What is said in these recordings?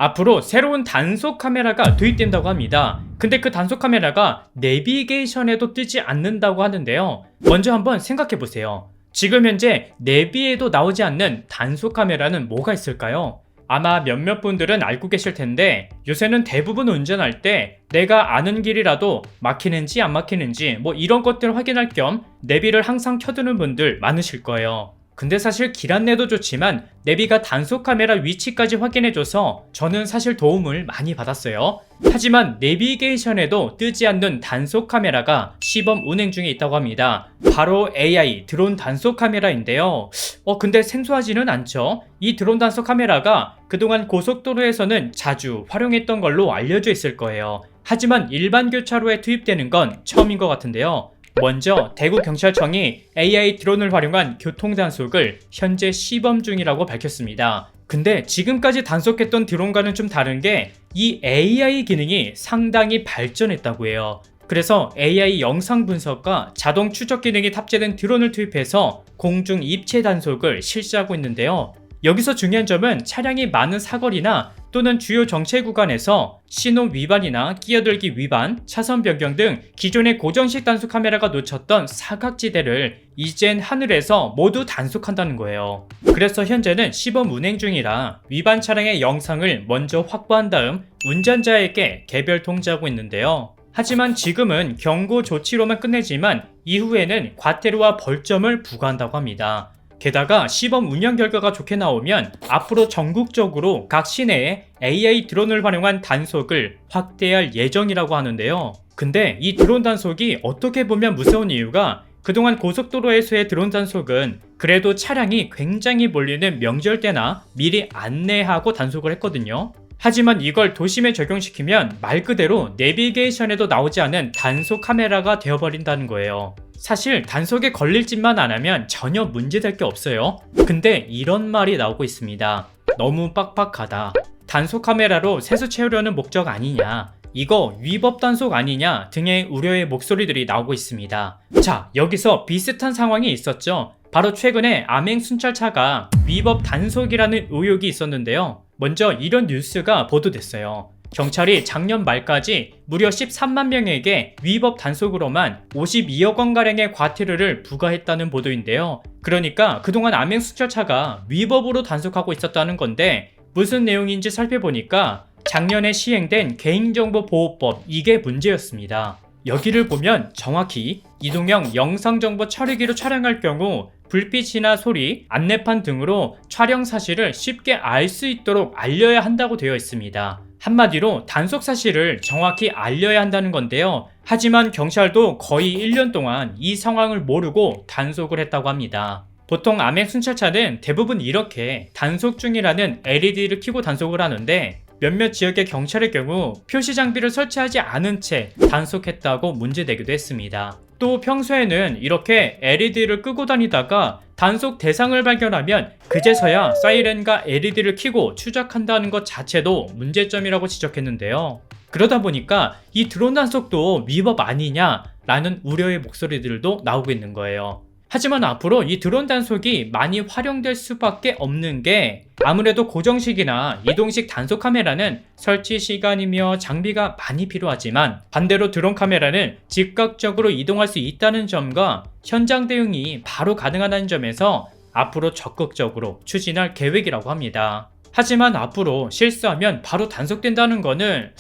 앞으로 새로운 단속 카메라가 도입된다고 합니다. 근데 그 단속 카메라가 내비게이션에도 뜨지 않는다고 하는데요. 먼저 한번 생각해 보세요. 지금 현재 내비에도 나오지 않는 단속 카메라는 뭐가 있을까요? 아마 몇몇 분들은 알고 계실 텐데 요새는 대부분 운전할 때 내가 아는 길이라도 막히는지 안 막히는지 뭐 이런 것들 확인할 겸 내비를 항상 켜두는 분들 많으실 거예요. 근데 사실 길 안내도 좋지만 내비가 단속 카메라 위치까지 확인해줘서 저는 사실 도움을 많이 받았어요. 하지만 내비게이션에도 뜨지 않는 단속 카메라가 시범 운행 중에 있다고 합니다. 바로 AI 드론 단속 카메라인데요. 근데 생소하지는 않죠? 이 드론 단속 카메라가 그동안 고속도로에서는 자주 활용했던 걸로 알려져 있을 거예요. 하지만 일반 교차로에 투입되는 건 처음인 것 같은데요. 먼저 대구경찰청이 AI 드론을 활용한 교통단속을 현재 시범 중이라고 밝혔습니다. 근데 지금까지 단속했던 드론과는 좀 다른 게 이 AI 기능이 상당히 발전했다고 해요. 그래서 AI 영상 분석과 자동 추적 기능이 탑재된 드론을 투입해서 공중 입체 단속을 실시하고 있는데요. 여기서 중요한 점은 차량이 많은 사거리나 또는 주요 정체 구간에서 신호 위반이나 끼어들기 위반, 차선 변경 등 기존의 고정식 단속 카메라가 놓쳤던 사각지대를 이젠 하늘에서 모두 단속한다는 거예요. 그래서 현재는 시범 운행 중이라 위반 차량의 영상을 먼저 확보한 다음 운전자에게 개별 통지하고 있는데요. 하지만 지금은 경고 조치로만 끝내지만 이후에는 과태료와 벌점을 부과한다고 합니다. 게다가 시범 운영 결과가 좋게 나오면 앞으로 전국적으로 각 시내에 AI 드론을 활용한 단속을 확대할 예정이라고 하는데요. 근데 이 드론 단속이 어떻게 보면 무서운 이유가 그동안 고속도로에서의 드론 단속은 그래도 차량이 굉장히 몰리는 명절 때나 미리 안내하고 단속을 했거든요. 하지만 이걸 도심에 적용시키면 말 그대로 내비게이션에도 나오지 않은 단속 카메라가 되어버린다는 거예요. 사실 단속에 걸릴 짓만 안 하면 전혀 문제될 게 없어요. 근데 이런 말이 나오고 있습니다. 너무 빡빡하다. 단속 카메라로 세수 채우려는 목적 아니냐. 이거 위법 단속 아니냐 등의 우려의 목소리들이 나오고 있습니다. 자, 여기서 비슷한 상황이 있었죠. 바로 최근에 암행 순찰차가 위법 단속이라는 의혹이 있었는데요. 먼저 이런 뉴스가 보도됐어요. 경찰이 작년 말까지 무려 13만 명에게 위법 단속으로만 52억 원가량의 과태료를 부과했다는 보도인데요. 그러니까 그동안 암행 순찰차가 위법으로 단속하고 있었다는 건데 무슨 내용인지 살펴보니까 작년에 시행된 개인정보보호법 이게 문제였습니다. 여기를 보면 정확히 이동형 영상정보 처리기로 촬영할 경우 불빛이나 소리, 안내판 등으로 촬영 사실을 쉽게 알 수 있도록 알려야 한다고 되어 있습니다. 한마디로 단속 사실을 정확히 알려야 한다는 건데요. 하지만 경찰도 거의 1년 동안 이 상황을 모르고 단속을 했다고 합니다. 보통 암행 순찰차는 대부분 이렇게 단속 중이라는 LED를 켜고 단속을 하는데 몇몇 지역의 경찰의 경우 표시 장비를 설치하지 않은 채 단속했다고 문제되기도 했습니다. 또 평소에는 이렇게 LED를 끄고 다니다가 단속 대상을 발견하면 그제서야 사이렌과 LED를 켜고 추적한다는 것 자체도 문제점이라고 지적했는데요. 그러다 보니까 이 드론 단속도 위법 아니냐라는 우려의 목소리들도 나오고 있는 거예요. 하지만 앞으로 이 드론 단속이 많이 활용될 수밖에 없는 게 아무래도 고정식이나 이동식 단속 카메라는 설치 시간이며 장비가 많이 필요하지만 반대로 드론 카메라는 즉각적으로 이동할 수 있다는 점과 현장 대응이 바로 가능하다는 점에서 앞으로 적극적으로 추진할 계획이라고 합니다. 하지만 앞으로 실수하면 바로 단속된다는 거는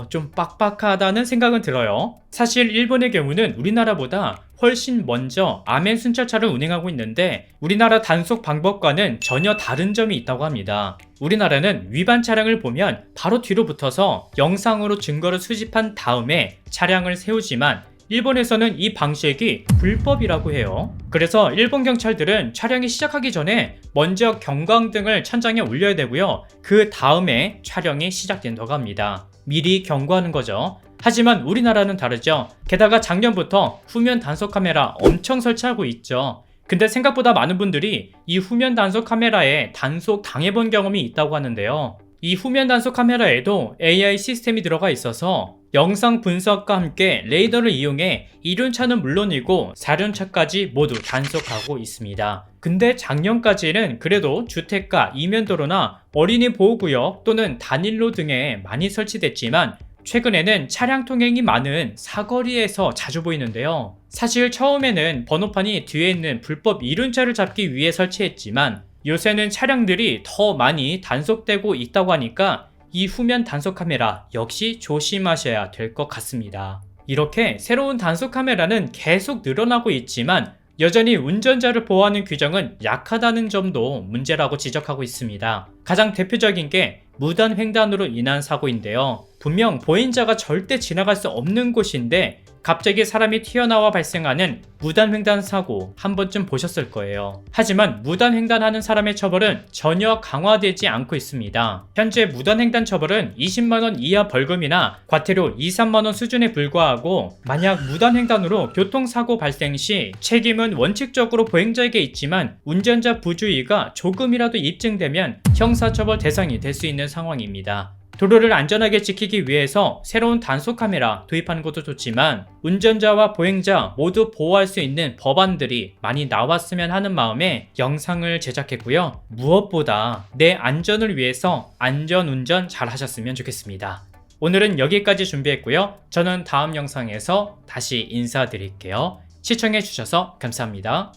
좀 빡빡하다는 생각은 들어요. 사실 일본의 경우는 우리나라보다 훨씬 먼저 암행 순찰차를 운행하고 있는데 우리나라 단속 방법과는 전혀 다른 점이 있다고 합니다. 우리나라는 위반 차량을 보면 바로 뒤로 붙어서 영상으로 증거를 수집한 다음에 차량을 세우지만 일본에서는 이 방식이 불법이라고 해요. 그래서 일본 경찰들은 촬영이 시작하기 전에 먼저 경광등을 천장에 올려야 되고요. 그 다음에 촬영이 시작된다고 합니다. 미리 경고하는 거죠. 하지만 우리나라는 다르죠. 게다가 작년부터 후면 단속 카메라 엄청 설치하고 있죠. 근데 생각보다 많은 분들이 이 후면 단속 카메라에 단속 당해본 경험이 있다고 하는데요. 이 후면 단속 카메라에도 AI 시스템이 들어가 있어서 영상 분석과 함께 레이더를 이용해 1륜차는 물론이고 4륜차까지 모두 단속하고 있습니다. 근데 작년까지는 그래도 주택가 이면도로나 어린이 보호구역 또는 단일로 등에 많이 설치됐지만 최근에는 차량 통행이 많은 사거리에서 자주 보이는데요. 사실 처음에는 번호판이 뒤에 있는 불법 이륜차를 잡기 위해 설치했지만 요새는 차량들이 더 많이 단속되고 있다고 하니까 이 후면 단속 카메라 역시 조심하셔야 될 것 같습니다. 이렇게 새로운 단속 카메라는 계속 늘어나고 있지만 여전히 운전자를 보호하는 규정은 약하다는 점도 문제라고 지적하고 있습니다. 가장 대표적인 게 무단 횡단으로 인한 사고인데요. 분명 보행자가 절대 지나갈 수 없는 곳인데 갑자기 사람이 튀어나와 발생하는 무단 횡단 사고 한 번쯤 보셨을 거예요. 하지만 무단 횡단하는 사람의 처벌은 전혀 강화되지 않고 있습니다. 현재 무단 횡단 처벌은 20만원 이하 벌금이나 과태료 2, 3만원 수준에 불과하고 만약 무단 횡단으로 교통사고 발생 시 책임은 원칙적으로 보행자에게 있지만 운전자 부주의가 조금이라도 입증되면 형사처벌 대상이 될 수 있는 상황입니다. 도로를 안전하게 지키기 위해서 새로운 단속 카메라 도입하는 것도 좋지만 운전자와 보행자 모두 보호할 수 있는 법안들이 많이 나왔으면 하는 마음에 영상을 제작했고요. 무엇보다 내 안전을 위해서 안전운전 잘 하셨으면 좋겠습니다. 오늘은 여기까지 준비했고요. 저는 다음 영상에서 다시 인사드릴게요. 시청해주셔서 감사합니다.